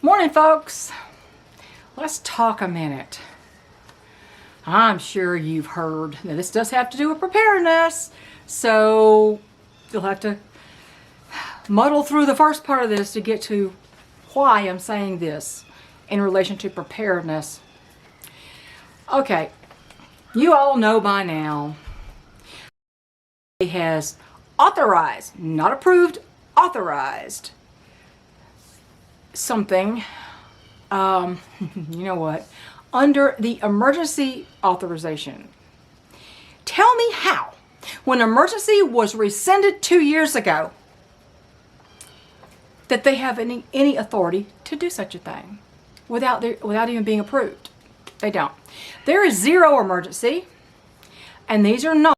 Morning, folks. Let's talk a minute. I'm sure you've heard that this does have to do with preparedness, so you'll have to muddle through the first part of this to get to why I'm saying this in relation to preparedness. Okay, you all know by now it has authorized, not approved, authorized something, you know what, under the emergency authorization. Tell me how, when emergency was rescinded 2 years ago, that they have any authority to do such a thing without even being approved. They don't. There is zero emergency, and these are not.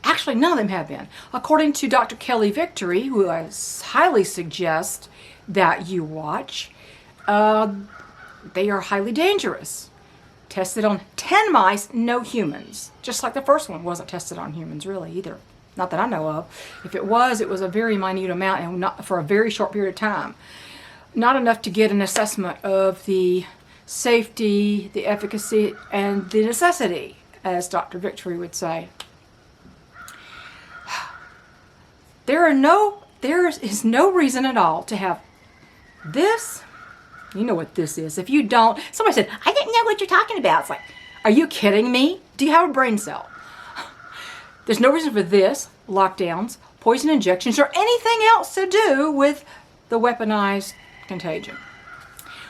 Actually, none of them have been. According to Dr. Kelly Victory, who I highly suggest that you watch, they are highly dangerous. Tested on 10 mice, no humans. Just like the first one wasn't tested on humans really either. Not that I know of. If it was a very minute amount and not for a very short period of time. Not enough to get an assessment of the safety, the efficacy, and the necessity, as Dr. Victory would say. There is no reason at all to have this. You know what this is. If you don't, somebody said, I didn't know what you're talking about. It's like, are you kidding me? Do you have a brain cell? There's no reason for this, lockdowns, poison injections, or anything else to do with the weaponized contagion.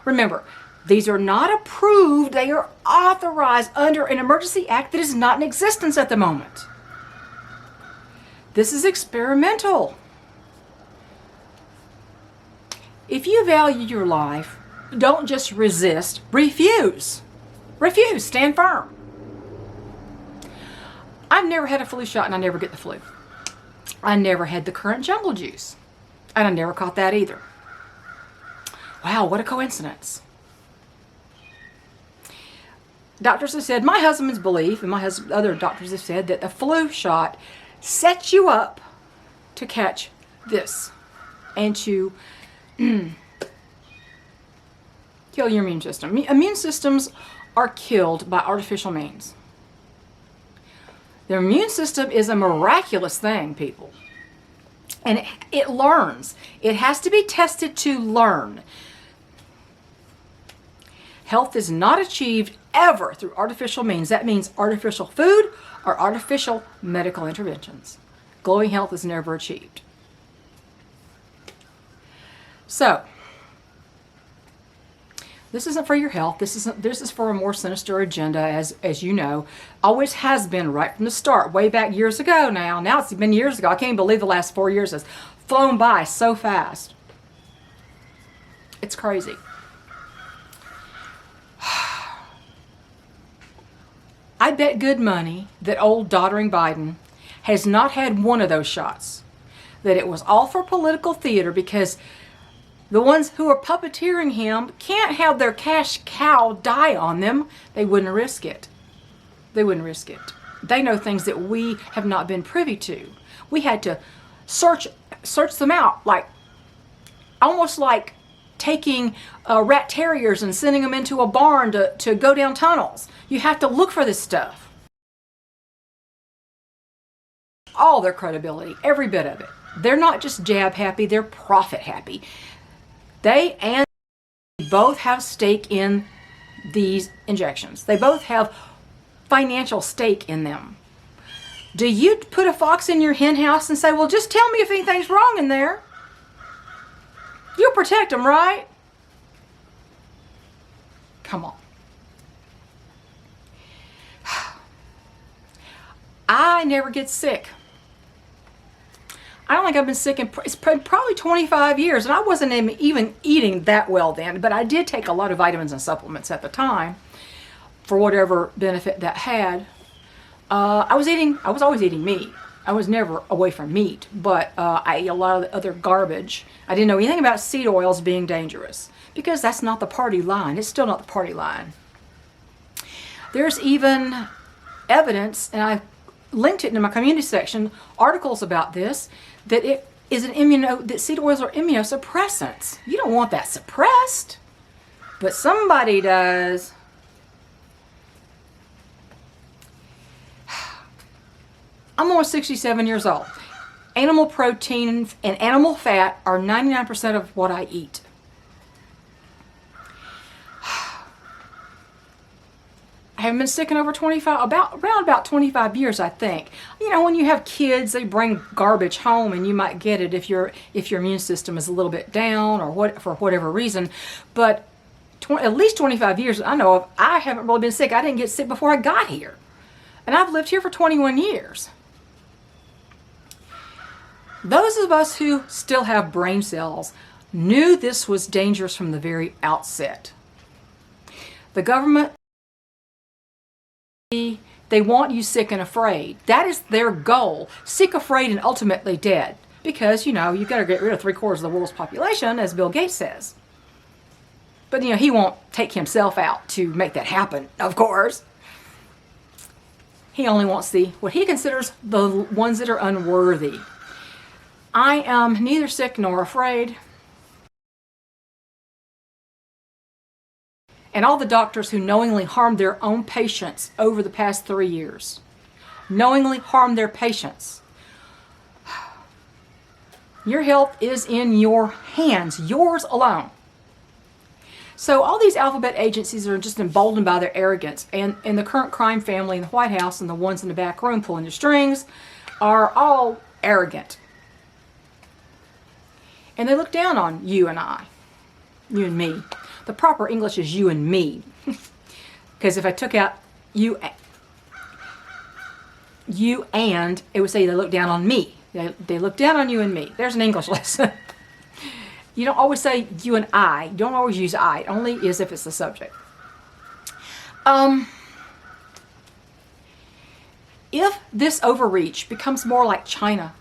Remember, these are not approved. They are authorized under an emergency act that is not in existence at the moment. This is experimental. If you value your life, don't just resist, refuse. Refuse, stand firm. I've never had a flu shot and I never get the flu. I never had the current jungle juice and I never caught that either. Wow, what a coincidence. Doctors have said, my husband's belief, and other doctors have said that the flu shot sets you up to catch this and to kill your immune system. Immune systems are killed by artificial means. The immune system is a miraculous thing, people. And it learns. It has to be tested to learn. Health is not achieved ever through artificial means. That means artificial food or artificial medical interventions. Glowing health is never achieved. So, this isn't for your health. This is for a more sinister agenda, as you know. Always has been right from the start, way back years ago now. Now it's been years ago. I can't even believe the last 4 years has flown by so fast. It's crazy. I bet good money that old doddering Biden has not had one of those shots. That it was all for political theater because the ones who are puppeteering him can't have their cash cow die on them. They wouldn't risk it. They wouldn't risk it. They know things that we have not been privy to. We had to search them out, almost like taking rat terriers and sending them into a barn to go down tunnels. You have to look for this stuff. All their credibility, every bit of it. They're not just jab happy, they're profit happy. They and both have stake in these injections. They both have financial stake in them. Do you put a fox in your hen house and say, well, just tell me if anything's wrong in there? You'll protect them, right? Come on. I never get sick. I don't think I've been sick in it's probably 25 years, and I wasn't even eating that well then, but I did take a lot of vitamins and supplements at the time for whatever benefit that had. I was always eating meat. I was never away from meat, but I ate a lot of the other garbage. I didn't know anything about seed oils being dangerous because that's not the party line. It's still not the party line. There's even evidence, and I linked it in my community section, articles about this, that is that seed oils are immunosuppressants. You don't want that suppressed, but somebody does. I'm almost 67 years old. Animal protein and animal fat are 99% of what I eat. I haven't been sick in over around about 25 years, I think. You know, when you have kids, they bring garbage home, and you might get it if your immune system is a little bit down or for whatever reason. But at least 25 years I know of, I haven't really been sick. I didn't get sick before I got here, and I've lived here for 21 years. Those of us who still have brain cells knew this was dangerous from the very outset. The government, they want you sick and afraid. That is their goal. Sick, afraid, and ultimately dead. Because, you know, you've got to get rid of 3/4 of the world's population, as Bill Gates says. But, you know, he won't take himself out to make that happen, of course. He only wants what he considers the ones that are unworthy. I am neither sick nor afraid. And all the doctors who knowingly harmed their own patients over the past 3 years, knowingly harmed their patients. Your health is in your hands, yours alone. So all these alphabet agencies are just emboldened by their arrogance, and the current crime family in the White House and the ones in the back room pulling the strings are all arrogant. And they look down on you and I, you and me. The proper English is you and me. Because if I took out you and, it would say they look down on me. They look down on you and me. There's an English lesson. You don't always say you and I. You don't always use I. It only is if it's the subject. If this overreach becomes more like China,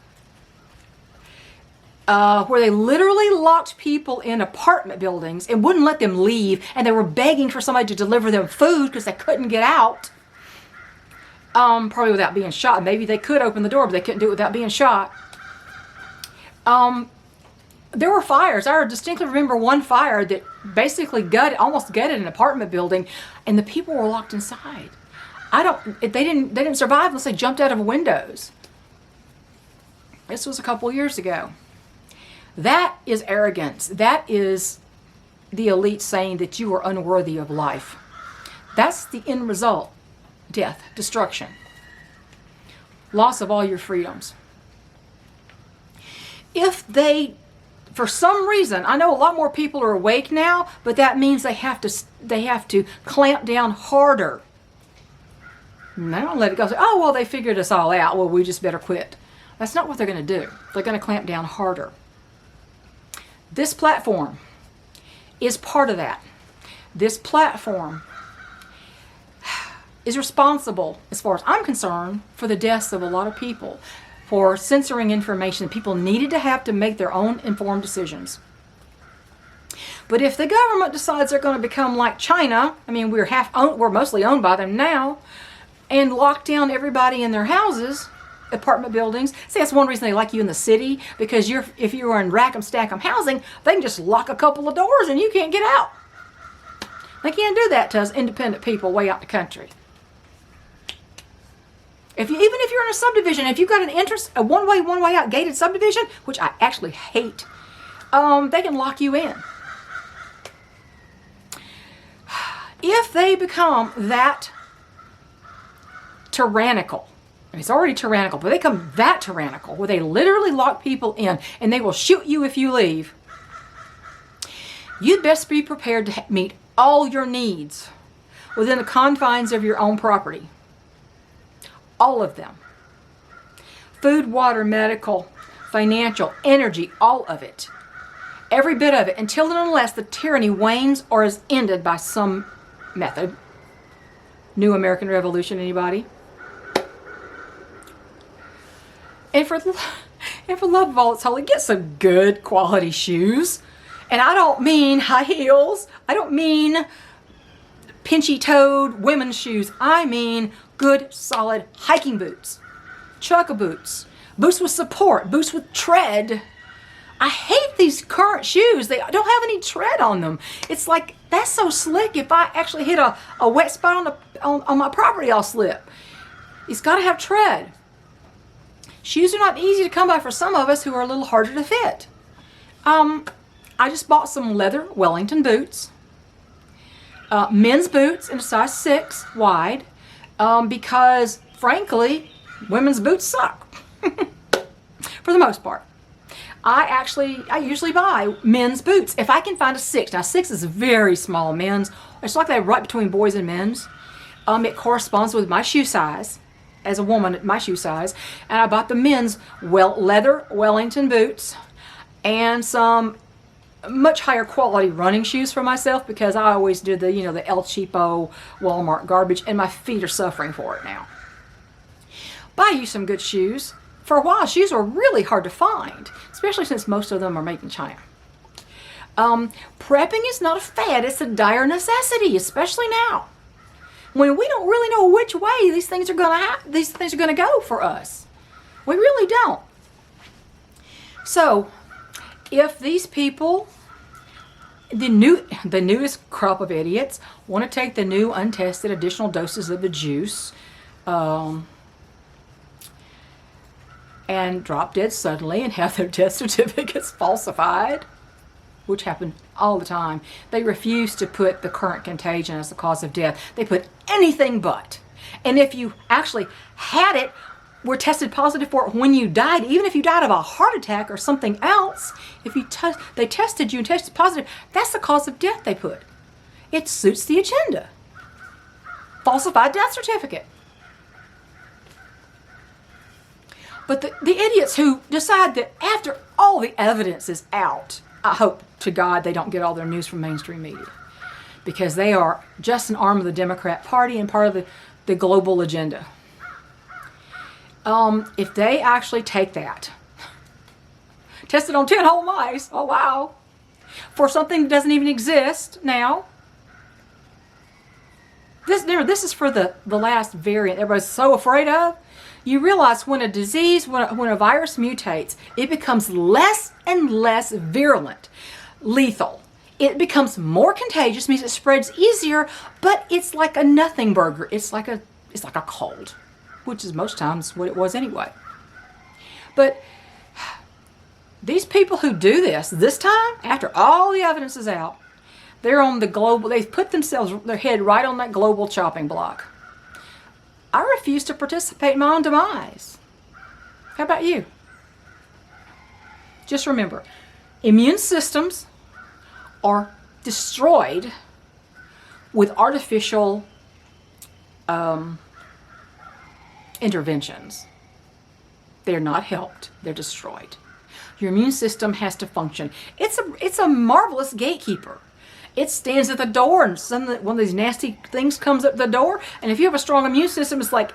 where they literally locked people in apartment buildings and wouldn't let them leave, and they were begging for somebody to deliver them food because they couldn't get out, probably without being shot. Maybe they could open the door, but they couldn't do it without being shot. There were fires. I distinctly remember one fire that basically almost gutted an apartment building, and the people were locked inside. They didn't survive unless they jumped out of windows. This was a couple years ago. That is arrogance. That is the elite saying that you are unworthy of life. That's the end result. Death, destruction, loss of all your freedoms. If they, for some reason, I know a lot more people are awake now, but that means they have to clamp down harder. And they don't let it go. Say, oh, well, they figured us all out. Well, we just better quit. That's not what they're going to do. They're going to clamp down harder. This platform is part of that. This platform is responsible, as far as I'm concerned, for the deaths of a lot of people, for censoring information people needed to have to make their own informed decisions. But if the government decides they're going to become like China, I mean, we're mostly owned by them now, and lock down everybody in their houses, apartment buildings. See, that's one reason they like you in the city, because if you're in rack 'em stack 'em housing, they can just lock a couple of doors and you can't get out. They can't do that to us independent people way out the country. Even if you're in a subdivision, if you've got an entrance, a one way out gated subdivision, which I actually hate, they can lock you in. If they become that tyrannical, it's already tyrannical, but they become that tyrannical where they literally lock people in and they will shoot you if you leave, you'd best be prepared to meet all your needs within the confines of your own property. All of them. Food, water, medical, financial, energy, all of it. Every bit of it, until and unless the tyranny wanes or is ended by some method. New American Revolution, anybody? And for love of all that's holy, get some good quality shoes. And I don't mean high heels. I don't mean pinchy-toed women's shoes. I mean good, solid hiking boots, chukka boots, boots with support, boots with tread, I hate these current shoes. They don't have any tread on them. It's like, that's so slick. If I actually hit a wet spot on my property, I'll slip. It's got to have tread. Shoes are not easy to come by for some of us who are a little harder to fit. I just bought some leather Wellington boots. Men's boots in a size 6 wide. Because, frankly, women's boots suck. For the most part. I usually buy men's boots. If I can find a 6. Now, 6 is very small men's. It's like they're right between boys and men's. It corresponds with my shoe size. As a woman, my shoe size. And I bought the men's leather Wellington boots. And some much higher quality running shoes for myself. Because I always do the El Cheapo Walmart garbage. And my feet are suffering for it now. Buy you some good shoes. For a while, shoes were really hard to find, especially since most of them are made in China. Prepping is not a fad, it's a dire necessity, especially now, when we don't really know which way these things are going to go for us. We really don't. So, if these people, the newest crop of idiots, want to take the new untested additional doses of the juice, and drop dead suddenly and have their death certificates falsified, which happen all the time. They refuse to put the current contagion as the cause of death. They put anything but. And if you actually had it, were tested positive for it when you died, even if you died of a heart attack or something else, if they tested you and tested positive, that's the cause of death they put. It suits the agenda. Falsified death certificate. But the idiots who decide that after all the evidence is out, I hope to God they don't get all their news from mainstream media. Because they are just an arm of the Democrat Party and part of the global agenda. If they actually take that, tested on 10 whole mice, oh wow, for something that doesn't even exist now. This is for the last variant everybody's so afraid of. You realize when a disease, when a virus mutates, it becomes less and less virulent, lethal. It becomes more contagious, means it spreads easier, but it's like a nothing burger. It's like a cold, which is most times what it was anyway. But these people who do this time, after all the evidence is out, they're on the global, they've put their head right on that global chopping block. I refuse to participate in my own demise. How about you? Just remember, immune systems are destroyed with artificial interventions. They're not helped. They're destroyed. Your immune system has to function. It's a marvelous gatekeeper. It stands at the door and one of these nasty things comes up the door. And if you have a strong immune system, it's like,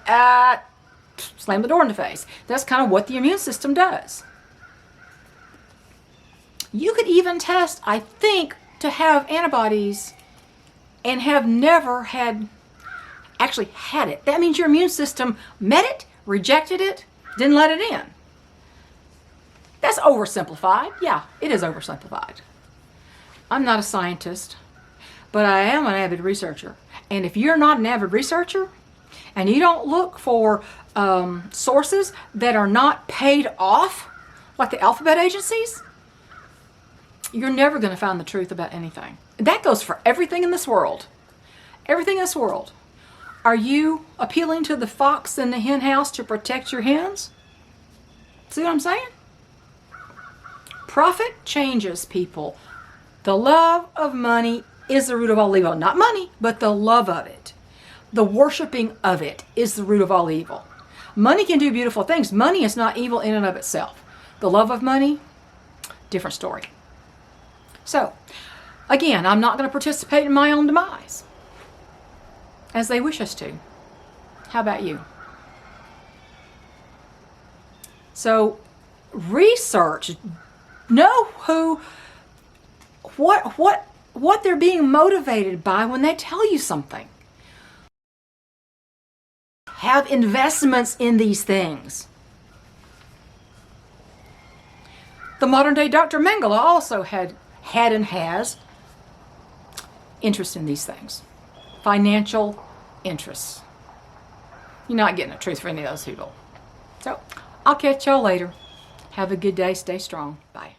slam the door in the face. That's kind of what the immune system does. You could even test, I think, to have antibodies and have never actually had it. That means your immune system met it, rejected it, didn't let it in. That's oversimplified. Yeah, it is oversimplified. I'm not a scientist, but I am an avid researcher. And if you're not an avid researcher, and you don't look for sources that are not paid off, like the alphabet agencies, you're never going to find the truth about anything. That goes for everything in this world. Everything in this world. Are you appealing to the fox in the hen house to protect your hens? See what I'm saying? Profit changes people. The love of money is the root of all evil. Not money, but the love of it. The worshiping of it is the root of all evil. Money can do beautiful things. Money is not evil in and of itself. The love of money, different story. So, again, I'm not going to participate in my own demise, as they wish us to. How about you? So, research. Know what they're being motivated by when they tell you something. Have investments in these things. The modern day Dr. Mengele also had and has interest in these things. Financial interests. You're not getting the truth for any of those people. So, I'll catch y'all later. Have a good day. Stay strong. Bye.